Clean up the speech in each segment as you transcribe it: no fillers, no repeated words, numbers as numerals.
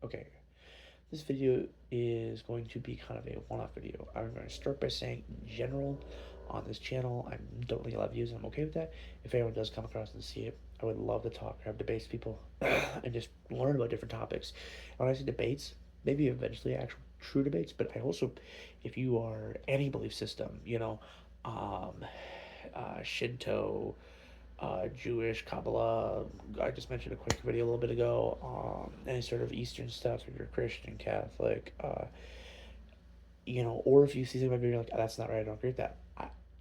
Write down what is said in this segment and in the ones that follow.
Okay, this video is going to be kind of a one-off video. I'm going to start by saying, in general, on this channel, I don't really get a lot of views, and I'm okay with that. If anyone does come across and see it, I would love to talk, have debates with people, and just learn about different topics. And when I say debates, maybe eventually actual true debates, but I also, if you are any belief system, um, Shinto, Jewish, Kabbalah. I just mentioned a quick video a little bit ago. Any sort of Eastern stuff, if you're Christian, Catholic, or if you see something you're like, "Oh, that's not right, I don't agree with that."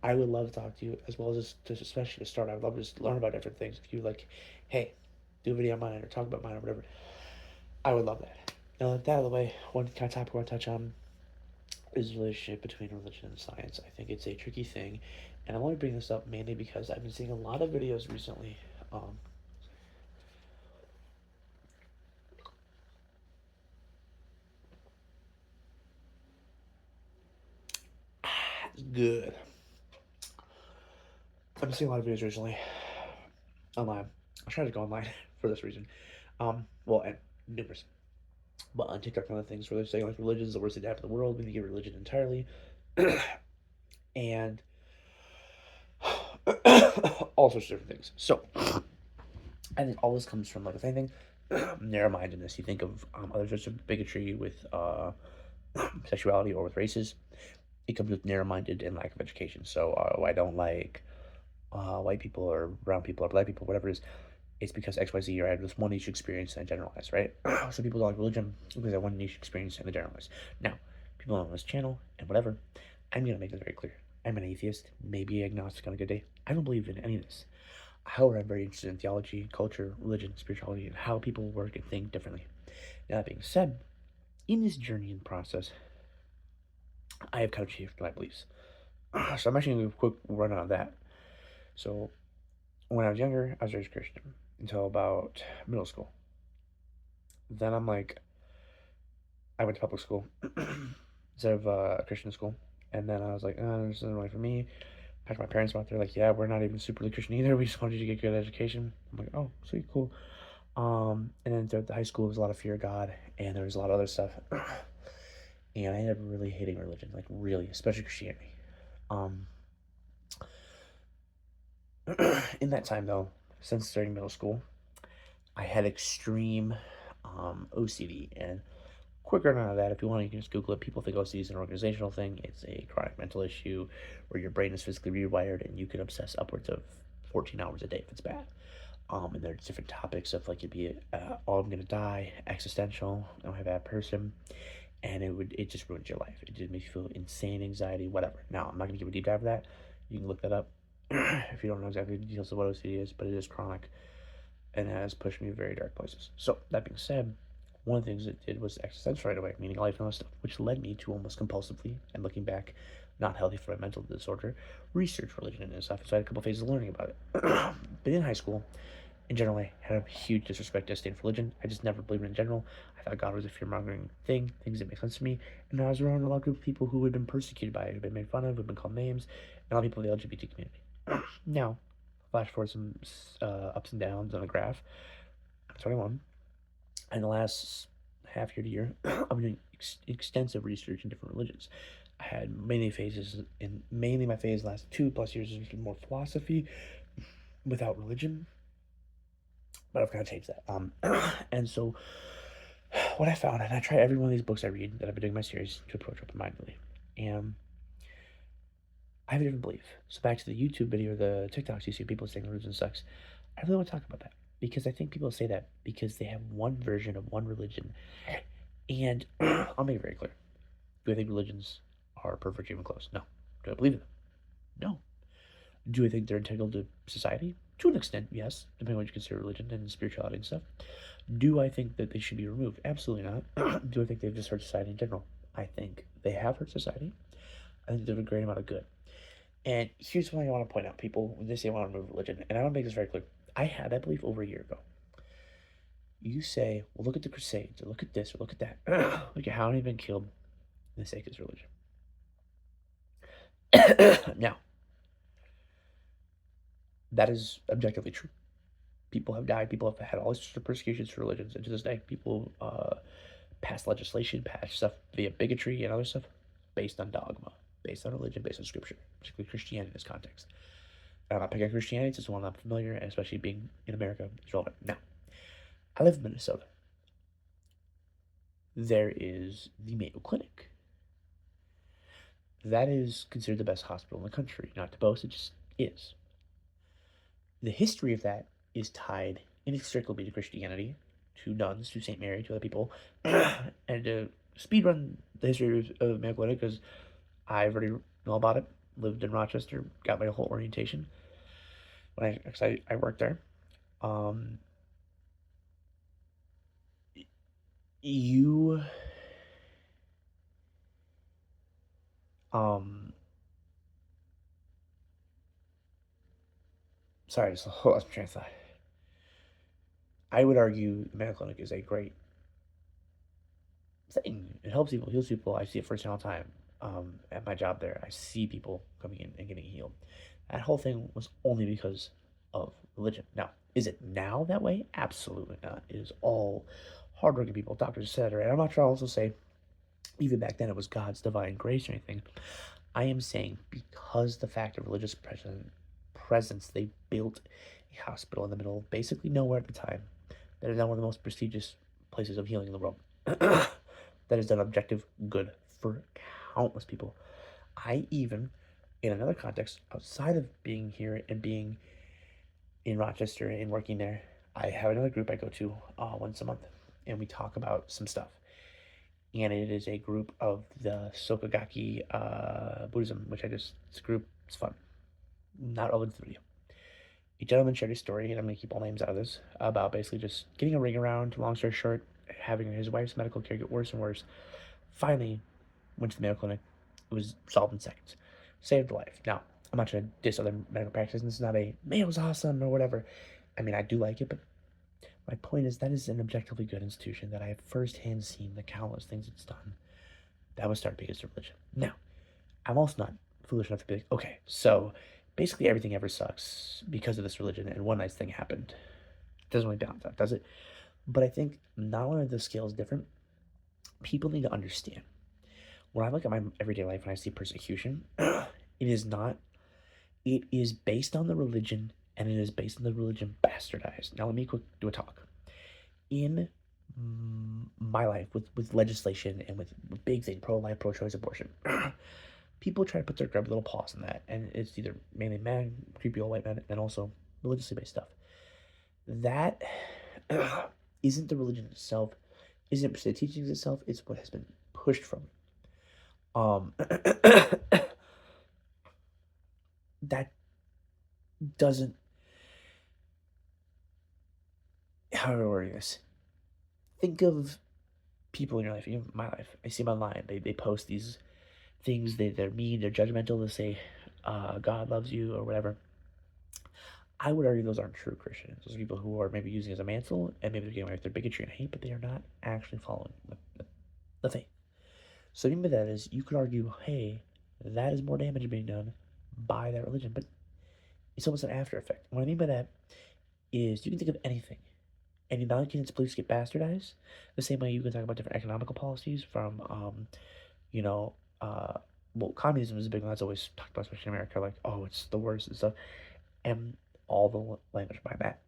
I would love to talk to you as well as just especially to start. I would love to just learn about different things. If you like, hey, do a video on mine or talk about mine or whatever, I would love that. Now, with that out of the way, one kind of topic I want to touch on is the relationship between religion and science. I think it's a tricky thing, and I want to bring this up mainly because I've been seeing a lot of videos recently. Good. I've been seeing a lot of videos recently online. I try to go online for this reason. Well, and numerous. But on TikTok and other things where they're saying like religion is the worst thing to happen in the world, we need to get religion entirely. And all sorts of different things. So I think all this comes from, like, if anything, narrow-mindedness. You think of other sorts of bigotry with sexuality or with races. It comes with narrow-minded and lack of education. So I don't like white people or brown people or black people, whatever it is. It's because XYZ, or I had this one niche experience and I generalize, right? Some people don't like religion because they have one niche experience and they generalize. Now, people on this channel and whatever, I'm going to make this very clear. I'm an atheist, maybe agnostic on a good day. I don't believe in any of this. However, I'm very interested in theology, culture, religion, spirituality, and how people work and think differently. Now, that being said, in this journey and process, I have kind of changed my beliefs. So I'm actually going to do a quick run on that. So when I was younger, I was raised Christian until about middle school. Then I went to public school instead of a Christian school. And then I was like, oh, this isn't really for me. I talked to my parents about it. They're like, yeah, we're not even superly Christian either. We just wanted you to get good education. I'm like, oh, sweet, cool. And then throughout the high school, there was a lot of fear of God, and there was a lot of other stuff. And I ended up really hating religion, like really, especially Christianity. Um, in that time, though, since starting middle school, I had extreme OCD. And quick run out of that, if you want, you can just Google it. People think OCD is an organizational thing. It's a chronic mental issue where your brain is physically rewired and you can obsess upwards of 14 hours a day if it's bad. And there's different topics of like, it'd be, oh, I'm gonna die, existential, I'm a bad person, and it just ruins your life. It just makes you feel insane anxiety, whatever. Now, I'm not gonna give a deep dive of that. You can look that up if you don't know exactly the details of what OCD is, but it is chronic and has pushed me to very dark places. So, that being said, one of the things it did was existential right away, meaning life and all that stuff, which led me to almost compulsively, and looking back, not healthy for my mental disorder, research religion and stuff. So I had a couple phases of learning about it. But in high school, in general, I had a huge disrespect to disdain for religion. I just never believed in general. I thought God was a fear-mongering thing, things that make sense to me. And I was around a lot of group of people who had been persecuted by it, who'd been made fun of, who'd been called names, and a lot of people in the LGBT community. Now, flash forward some ups and downs on a graph. I'm 21. In the last half year to year, I've been doing extensive research in different religions. I had many phases, and mainly my phase the last 2+ years has been more philosophy without religion, but I've kind of changed that. And so what I found, and I try every one of these books I read that I've been doing my series to approach open-mindedly, and I have a different belief. So back to the YouTube video, the TikToks you see people saying religion sucks. I really want to talk about that because I think people say that because they have one version of one religion, and I'll make it very clear. Do I think religions are perfect, even close? No. Do I believe in them? No. Do I think they're integral to society? To an extent, yes, depending on what you consider religion and spirituality and stuff. Do I think that they should be removed? Absolutely not. Do I think they've just hurt society in general? I think they have hurt society. I think they have a great amount of good. And here's what I want to point out. People, when they say I want to remove religion, and I want to make this very clear. I had that belief over a year ago. You say, well, look at the Crusades, or look at this, or look at that. Look at how many have been killed in the sake of religion. Now, that is objectively true. People have died. People have had all sorts of persecutions for religions, and to this day, people pass legislation, pass stuff via bigotry and other stuff based on dogma, based on religion, based on scripture, particularly Christianity in this context. And I'm not picking Christianity, it's just one I'm familiar, and especially being in America, is relevant. Now, I live in Minnesota. There is the Mayo Clinic. That is considered the best hospital in the country. Not to boast, it just is. The history of that is tied inextricably to Christianity, to nuns, to St. Mary, to other people, and to speed run the history of Mayo Clinic because I already know about it. Lived in Rochester, got my whole orientation when I worked there. Um, you um sorry, just lost my train of thought. I would argue the Mayo Clinic is a great thing. It helps people, heals people. I see it first all the time. At my job there, I see people coming in and getting healed. That whole thing was only because of religion. Now, is it now that way? Absolutely not. It is all hardworking people, doctors, etc. And I'm not trying to also say, even back then, it was God's divine grace or anything. I am saying because the fact of religious presence, they built a hospital in the middle of basically nowhere at the time. That is now one of the most prestigious places of healing in the world. That has done objective good for countless people. I even, in another context, outside of being here and being in Rochester and working there, I have another group I go to once a month, and we talk about some stuff. And it is a group of the Sokagaki Buddhism, which it's a group, it's fun. Not relevant to the video. A gentleman shared a story, and I'm going to keep all names out of this, about basically just getting a ring around, long story short, having his wife's medical care get worse and worse. Finally, went to the Mayo Clinic. It was solved in seconds. Saved a life. Now, I'm not trying to diss other medical practices. This is not a Mayo's awesome or whatever. I mean, I do like it, but my point is that is an objectively good institution that I have firsthand seen the countless things it's done. That was started because of religion. Now, I'm also not foolish enough to be like, okay, so basically everything ever sucks because of this religion, and one nice thing happened. It doesn't really balance out, does it? But I think not only are the scales different, people need to understand. When I look at my everyday life and I see persecution, it is not, it is based on the religion, and it is based on the religion bastardized. Now, let me do a talk. In my life, with legislation and with big things, pro-life, pro-choice, abortion, people try to put their grubby little paws in that, and it's either mainly men, creepy old white men, and also religiously based stuff. That isn't the religion itself, isn't the teachings itself, it's what has been pushed from that doesn't, how do I word this? Think of people in your life, even my life. I see them online. They post these things. They're mean. They're judgmental. They say, God loves you or whatever. I would argue those aren't true Christians. Those are people who are maybe using it as a mantle, and maybe they're getting away with their bigotry and hate, but they are not actually following the faith. So, what I mean by that is, you could argue, hey, that is more damage being done by that religion, but it's almost an after effect. What I mean by that is, you can think of anything, and not only can its beliefs get bastardized, the same way you can talk about different economical policies from, you know, well, communism is a big one that's always talked about, especially in America, like, oh, it's the worst and stuff, and all the language behind that.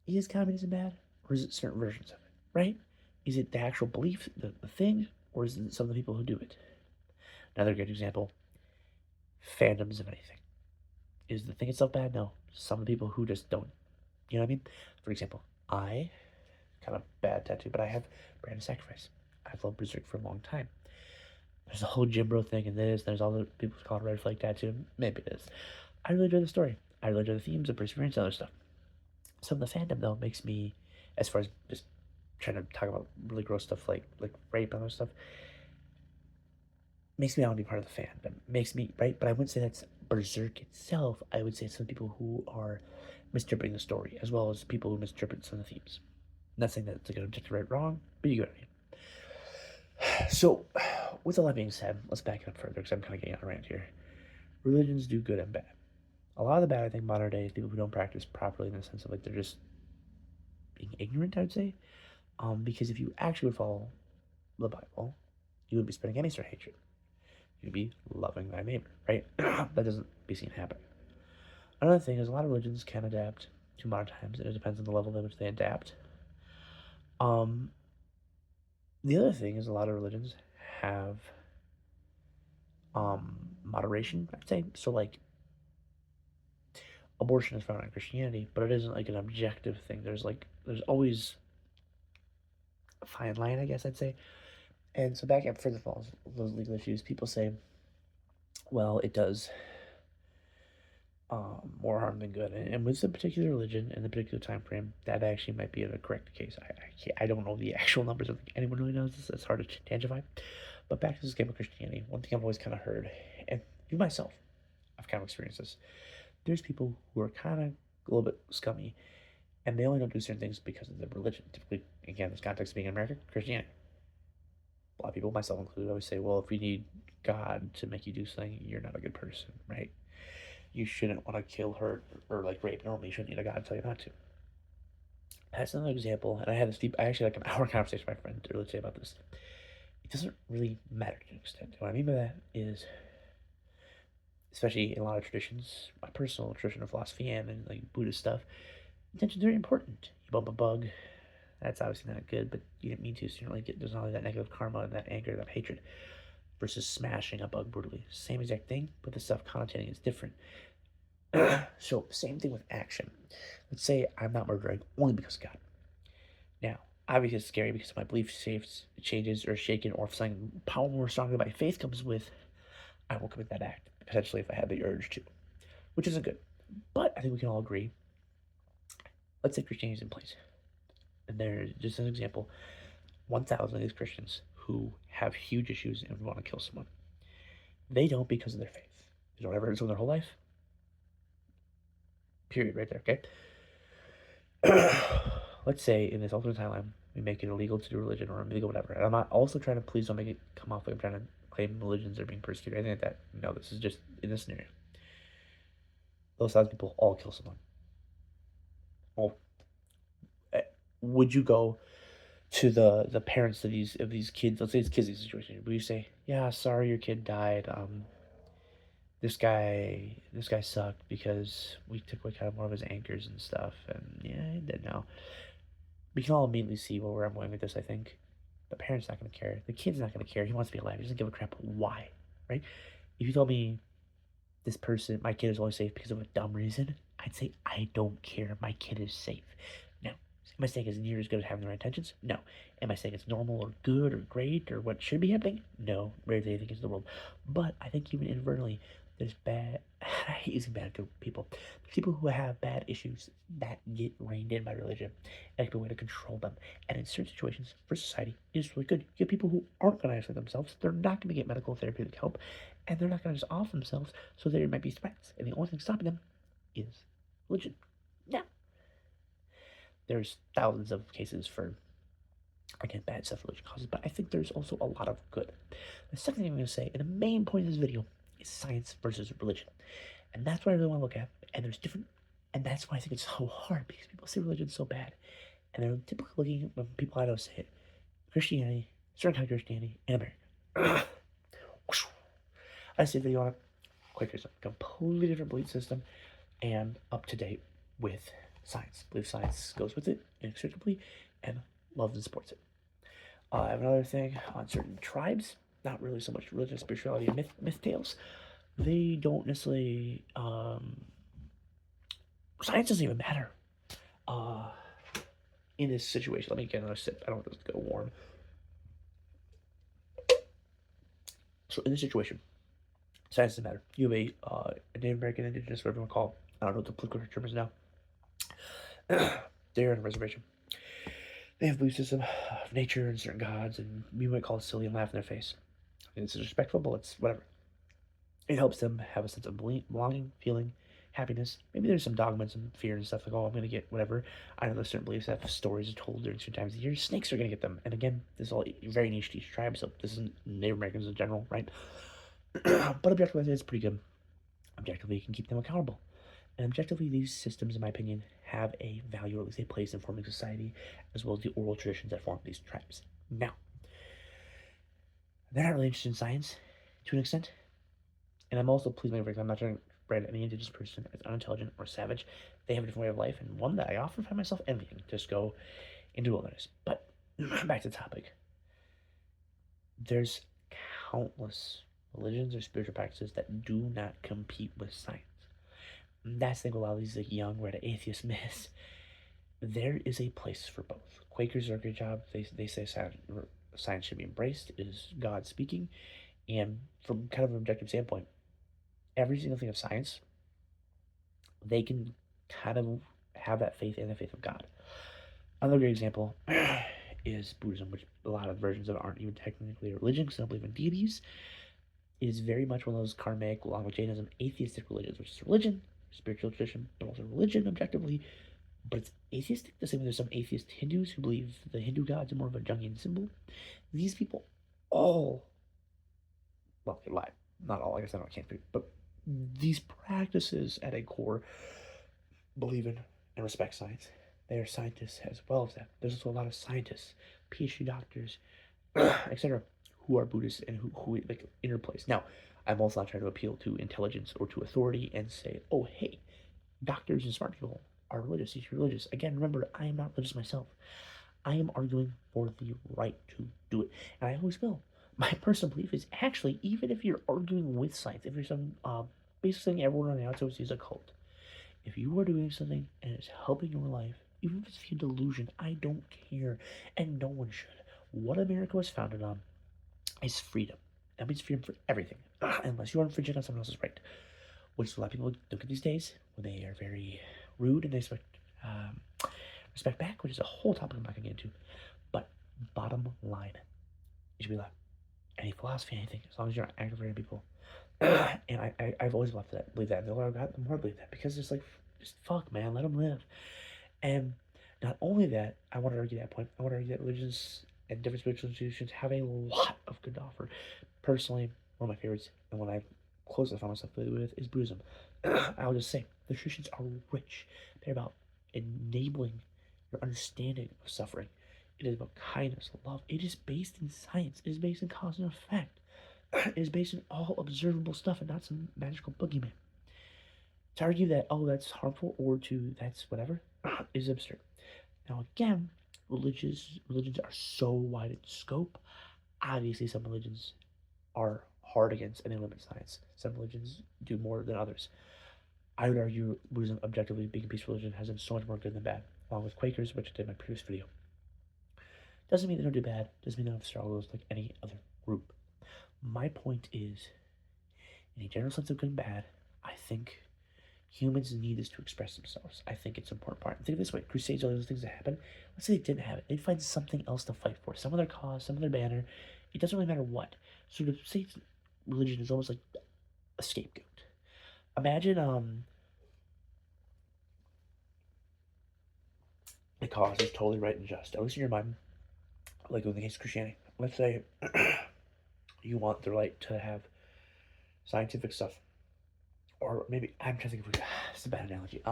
Is communism bad, or is it certain versions of it, right? Is it the actual belief, the thing, or is it some of the people who do it? Another good example, fandoms of anything. Is the thing itself bad? No. Some of the people who just don't. You know what I mean? For example, I, kind of bad tattoo, but I have Brand of Sacrifice. I've loved Berserk for a long time. There's a whole Jimbro thing in this. There's all the people call it Red Flag Tattoo. Maybe it is. I really enjoy the story. I really enjoy the themes of perseverance and other stuff. Some of the fandom, though, makes me, as far as just trying to talk about really gross stuff like rape and other stuff, makes me not want to be part of the fandom. Makes me, right? But I wouldn't say that's Berserk itself. I would say some people who are misinterpreting the story, as well as people who misinterpret some of the themes. I'm not saying that it's like an objective right or wrong, but you get what I mean. So, with all that being said, let's back it up further because I'm kind of getting on a rant here. Religions do good and bad. A lot of the bad, I think, modern day is people who don't practice properly in the sense of like they're just being ignorant, I would say. Because if you actually would follow the Bible, you would be spreading any sort of hatred. You'd be loving thy neighbor, right? That doesn't be seen happening. Another thing is a lot of religions can adapt to modern times, and it depends on the level in which they adapt. Um, the other thing is a lot of religions have moderation, I'd say. So like abortion is found in Christianity, but it isn't like an objective thing. There's always a fine line, I guess I'd say. And so back up further falls those legal issues, people say, well, it does more harm than good. And with the particular religion and the particular time frame, that actually might be a correct case. I don't know the actual numbers. I don't think anyone really knows this. It's hard to tangify. But back to this game of Christianity, one thing I've always kind of heard, and you myself, I've kind of experienced this. There's people who are kind of a little bit scummy, and they only don't do certain things because of their religion. Typically, again, this context being in America, Christianity. A lot of people, myself included, always say, well, if you need God to make you do something, you're not a good person, right? You shouldn't want to kill, hurt, or like rape. Normally, you shouldn't need a God to tell you not to. That's another example, and I had this deep, I actually like an hour conversation with my friend to really say about this. It doesn't really matter to an extent. What I mean by that is, especially in a lot of traditions, my personal tradition of philosophy and like Buddhist stuff, intention's very important. You bump a bug, that's obviously not good, but you didn't mean to, so you don't really get, there's not only that negative karma and that anger, that hatred, versus smashing a bug brutally. Same exact thing, but the stuff connotating is different. So, same thing with action. Let's say I'm not murdering only because of God. Now, obviously it's scary because my belief shapes, changes or shaken, or if something power more strongly than my faith comes with, I will commit that act, potentially if I had the urge to, which isn't good. But I think we can all agree, let's say Christianity is in place. And there's just an example, 1,000 of these Christians who have huge issues and want to kill someone. They don't because of their faith. They don't ever hurt someone their whole life. Period, right there, okay? Let's say in this alternate timeline, we make it illegal to do religion or illegal whatever. And I'm not also trying to, please don't make it come off like I'm trying to claim religions are being persecuted or anything like that. No, this is just in this scenario. Those thousand people all kill someone. Well, would you go to the parents of these kids? Let's say it's kids in this situation. Would you say, "Yeah, sorry, your kid died. This guy sucked because we took away kind of one of his anchors and stuff, and yeah, he did now." We can all immediately see where I'm going with this. I think the parent's not going to care. The kid's not going to care. He wants to be alive. He doesn't give a crap why, right? If you told me this person, my kid is only safe because of a dumb reason, I'd say I don't care. My kid is safe. Now, am I saying it's near as good as having the right intentions? No. Am I saying it's normal or good or great or what should be happening? No. Rarely anything is in the world. But I think even inadvertently, there's bad. I hate using bad people. People who have bad issues that get reined in by religion, and it can be a way to control them. And in certain situations, for society, it's really good. You get people who aren't going to isolate themselves. They're not going to get medical therapeutic help, and they're not going to just off themselves. So there might be threats, and the only thing stopping them is religion. Now, there's thousands of cases for again bad stuff religion causes, but I think there's also a lot of good. The second thing I'm going to say, and the main point of this video, is science versus religion. And that's what I really want to look at. And there's different, and that's why I think it's so hard because people say religion's so bad. And they're typically looking, when people I know say it, Christianity, certain kind of Christianity in America. I see a video on it. Quicker, completely different belief system and up to date with science. I believe science goes with it inextricably and loves and supports it. I have another thing on certain tribes, not really so much religion, spirituality, and myth tales. They don't necessarily, science doesn't even matter in this situation. Let me get another sip. I don't want this to go warm. So in this situation, science doesn't matter. You have a Native American, Indigenous, whatever you want to call it. I don't know what the political term is now. They're on a reservation. They have a belief system of nature and certain gods, and we might call it silly and laugh in their face. It's disrespectful, but it's whatever. It helps them have a sense of belonging, feeling, happiness. Maybe there's some dogma and some fear and stuff like, oh, I'm going to get whatever. I know there's certain beliefs that stories are told during certain times of the year. Snakes are going to get them. And again, this is all very niche to each tribe, so this isn't Native Americans in general, right? But objectively, it's pretty good. Objectively, you can keep them accountable. And objectively, these systems, in my opinion, have a value, or at least a place in forming society, as well as the oral traditions that form these tribes. Now, they're not really interested in science to an extent, and I'm also, please make I'm not trying to brand any indigenous person as unintelligent or savage. They have a different way of life, and one that I often find myself envying. Just go into the wilderness. But back to the topic. There's countless religions or spiritual practices that do not compete with science. And that's the thing with a lot of these like young, red atheist myths. There is a place for both. Quakers do a great job. They say science should be embraced. It is God speaking. And from kind of an objective standpoint, every single thing of science, they can kind of have that faith in the faith of God. Another great example is Buddhism, which a lot of versions of it aren't even technically a religion because they don't believe in deities. It is very much one of those karmic, along with Jainism, atheistic religions, which is religion, spiritual tradition, but also religion objectively. But it's atheistic. The same way there's some atheist Hindus who believe the Hindu gods are more of a Jungian symbol. These people all, well, they lie. Not all, like I said, I can't prove, but these practices at a core believe in and respect science. They are scientists as well as that. There's also a lot of scientists, PhD doctors, etc., who are Buddhists and who like interplace. Now, I'm also not trying to appeal to intelligence or to authority and say, oh, hey, doctors and smart people are religious. You should be religious. Again, remember, I am not religious myself. I am arguing for the right to do it, and I always will. My personal belief is actually, even if you're arguing with science, if you're some basically saying everyone on the outside sees a cult, if you are doing something and it's helping your life, even if it's via delusion, I don't care, and no one should. What America was founded on is freedom. That means freedom for everything, unless you are infringing on someone else's right, which a lot of people look at these days when they are very rude and they expect respect back, which is a whole topic I'm not going to get into. But bottom line, you should be allowed any philosophy, anything, as long as you're not aggravating people. And I've always loved that, believe that. The more I believe that, because it's like, just fuck, man, let them live. And not only that, I want to argue that point. I want to argue that religions and different spiritual institutions have a lot of good to offer. Personally, one of my favorites, and one I closely found myself familiar with, is Buddhism. I'll just say, the traditions are rich. They're about enabling your understanding of suffering. It is about kindness, love. It is based in science. It is based in cause and effect. It is based in all observable stuff and not some magical boogeyman. To argue that, oh, that's harmful or to that's whatever is absurd. Now, again, religions are so wide in scope. Obviously, some religions are hard against and they limit science. Some religions do more than others. I would argue Buddhism, objectively, being a peaceful religion, has done so much more good than bad, along with Quakers, which I did in my previous video. Doesn't mean they don't do bad, doesn't mean they don't have struggles like any other group. My point is, in a general sense of good and bad, I think humans need this to express themselves. I think it's an important part. Think of it this way: Crusades, all those things that happen. Let's say they didn't have it, they'd find something else to fight for, some other cause, some other banner. It doesn't really matter what. So to say religion is almost like a scapegoat. Imagine the cause is totally right and just, at least in your mind, like in the case of Christianity. Let's say you want the right to have scientific stuff, or maybe I'm trying to think of it's a bad analogy.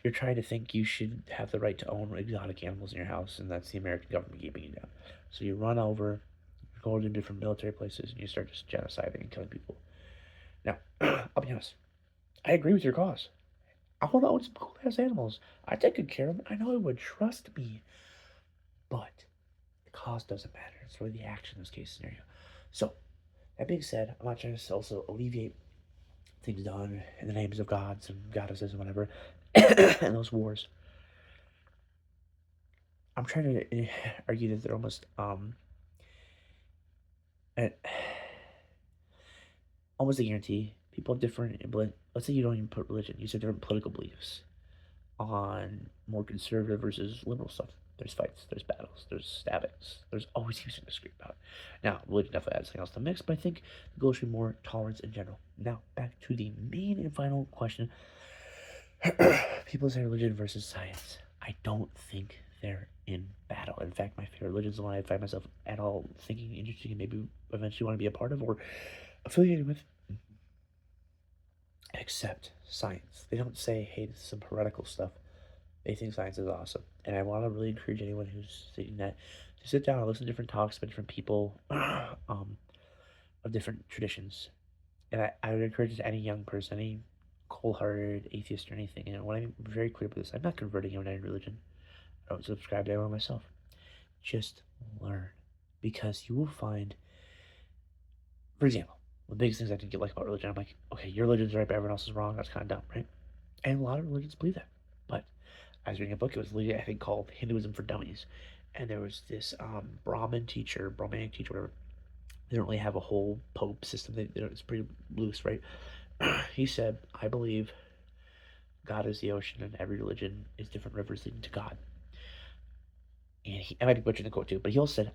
You're trying to think you should have the right to own exotic animals in your house, and that's the American government keeping you down. So you run over, you go to different military places, and you start just genociding and killing people. Now, I'll be honest, I agree with your cause. I want to own some cool ass animals. I take good care of them. I know it would, trust me. But the cause doesn't matter. It's really the action in this case scenario. So, that being said, I'm not trying to also alleviate things done in the names of gods and goddesses and whatever, and those wars. I'm trying to argue that they're almost almost a guarantee. People have different, let's say you don't even put religion, you say different political beliefs on more conservative versus liberal stuff. There's fights, there's battles, there's stabbings, there's always something to scream about. Now, religion definitely adds something else to the mix, but I think the goal should be more tolerance in general. Now, back to the main and final question. People say religion versus science. I don't think they're in battle. In fact, my favorite religion is the one I find myself at all thinking interesting and maybe eventually want to be a part of or affiliated with. accept science. They don't say, hey, this is some heretical stuff. They think science is awesome. And I want to really encourage anyone who's thinking that to sit down and listen to different talks by different people of different traditions. And I would encourage any young person, any cold-hearted atheist or anything, and when I'm very clear about this, I'm not converting anyone to any religion. I don't subscribe to anyone myself. Just learn. Because you will find, for example, the biggest things I didn't get like about religion, I'm like, okay, your religion's right, but everyone else is wrong. That's kind of dumb, right? And a lot of religions believe that. But I was reading a book, it was literally, I think, called Hinduism for Dummies. And there was this Brahmanic teacher, whatever. They don't really have a whole pope system. It's pretty loose, right? He said, I believe God is the ocean and every religion is different rivers leading to God. And I might be butchering the quote too, but he also said,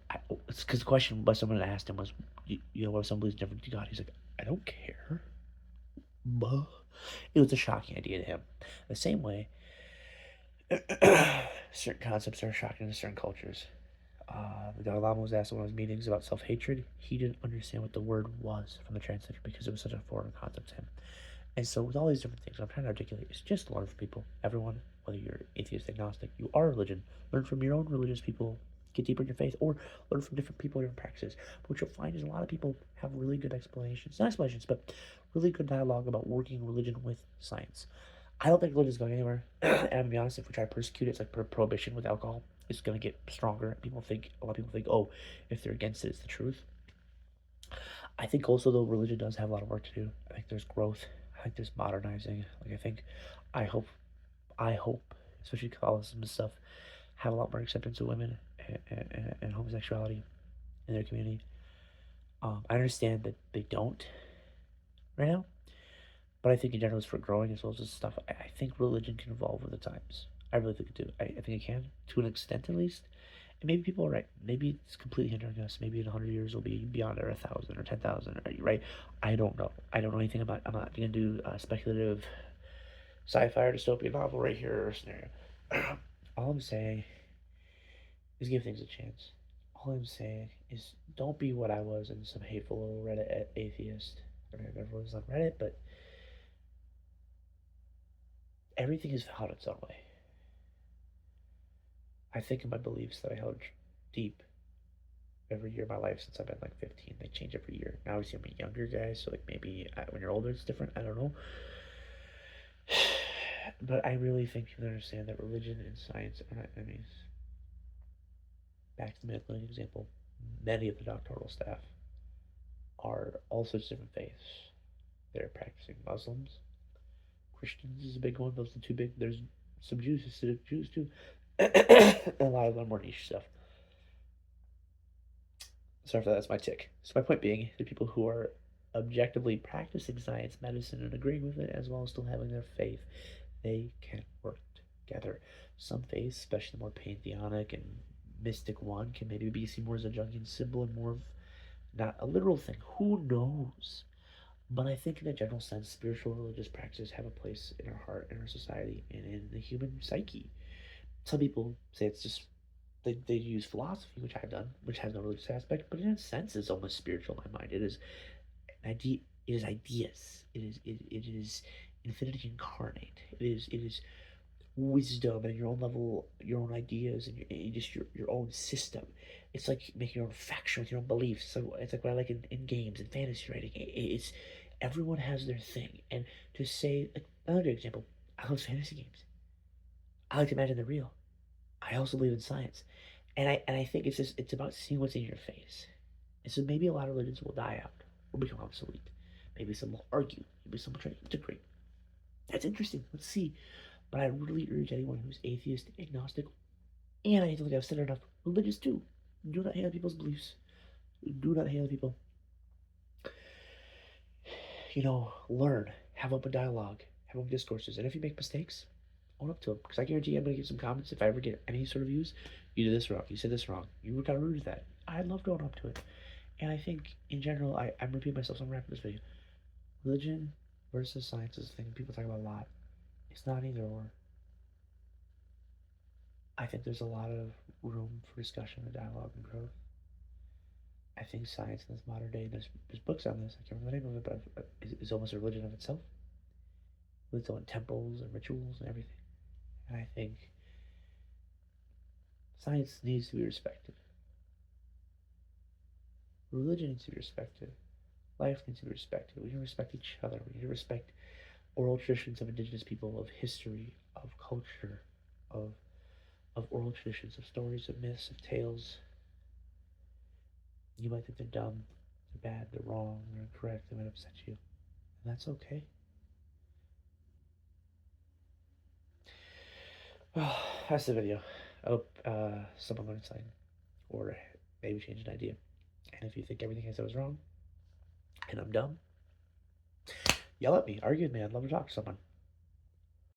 it's because the question by someone asked him was, what if someone believes different to God? He's like, I don't care. But it was a shocking idea to him. The same way, certain concepts are shocking to certain cultures. The Dalai Lama was asked in one of his meetings about self-hatred. He didn't understand what the word was from the translator because it was such a foreign concept to him. And so with all these different things, what I'm trying to articulate is just learn from people. Everyone, whether you're atheist, agnostic, you are a religion. Learn from your own religious people. Get deeper in your faith, or learn from different people, different practices. But what you'll find is a lot of people have really good explanations, not explanations, but really good dialogue about working religion with science. I don't think religion is going anywhere. And I'm gonna be honest, if we try to persecute it, it's like prohibition with alcohol. It's gonna get stronger. A lot of people think, oh, if they're against it, it's the truth. I think also though religion does have a lot of work to do. I think there's growth. I think there's modernizing. Like I hope, I hope, especially Catholicism and stuff, have a lot more acceptance of women and homosexuality in their community. I understand that they don't right now, but I think in general it's for growing as well as this stuff. I think religion can evolve with the times. I really think it do. I think it can, to an extent at least. And maybe people are right. Maybe it's completely hindering us. Maybe in 100 years we'll be beyond or 1,000 or 10,000. Right? I don't know. I don't know anything about. I'm not gonna do a speculative sci-fi or dystopian novel right here or scenario. All I'm saying is give things a chance. All I'm saying is don't be what I was in some hateful little Reddit atheist. I don't know if everyone's on Reddit, but everything is valid its own way. I think of my beliefs that I held deep every year of my life since I've been like 15. They change every year. Now obviously I'm a younger guy, so like maybe when you're older it's different. I don't know. But I really think people understand that religion and science are not enemies. Back to the Mid-Atlantic example, many of the doctoral staff are all sorts of different faiths. They're practicing Muslims. Christians is a big one. Those are the two big. There's some Jews, Hasidic Jews too. And a lot of them more niche stuff. Sorry for that, that's my tick. So my point being, the people who are objectively practicing science, medicine, and agreeing with it, as well as still having their faith, they can work together. Some faiths, especially the more pantheonic and mystic one, can maybe be seen more as a Jungian symbol and more of not a literal thing. Who knows? But I think in a general sense, spiritual religious practices have a place in our heart, in our society, and in the human psyche. Some people say it's just they use philosophy, which I've done, which has no religious aspect, but in a sense it's almost spiritual in my mind. It is an idea. It is ideas. It is infinity incarnate. It is wisdom and your own level, your own ideas, and just your own system. It's like making your own faction with your own beliefs. So it's like what I like in games and fantasy writing. It's everyone has their thing, and to say like another example, I love fantasy games. I like to imagine they're real. I also believe in science, and I think it's about seeing what's in your face. And so maybe a lot of religions will die out or become obsolete. Maybe some will argue. Maybe some will try to integrate. That's interesting. Let's see. But I really urge anyone who's atheist, agnostic, and I don't think I've said it enough, religious too. Do not hate on people's beliefs. Do not hate on people. Learn, have open dialogue, have open discourses, and if you make mistakes, own up to them. Because I guarantee I'm gonna get some comments if I ever get any sort of views. You did this wrong. You said this wrong. You were kind of rude to that. I love going up to it. And I think in general, I'm repeating myself, so I'm wrapping this video. Religion versus science is a thing people talk about a lot. It's not either or. I think there's a lot of room for discussion and dialogue and growth. I think science in this modern day, there's books on this. I can't remember the name of it, but it's almost a religion of itself. with its own temples and rituals and everything. And I think science needs to be respected. Religion needs to be respected. Life needs to be respected. We need to respect each other. We need to respect oral traditions of indigenous people, of history, of culture, of oral traditions, of stories, of myths, of tales. You might think they're dumb, they're bad, they're wrong, they're incorrect, they might upset you. And that's okay. Well, that's the video. I hope someone learned something or maybe change an idea. And if you think everything I said was wrong and I'm dumb, yell at me, argue with me. I'd love to talk to someone.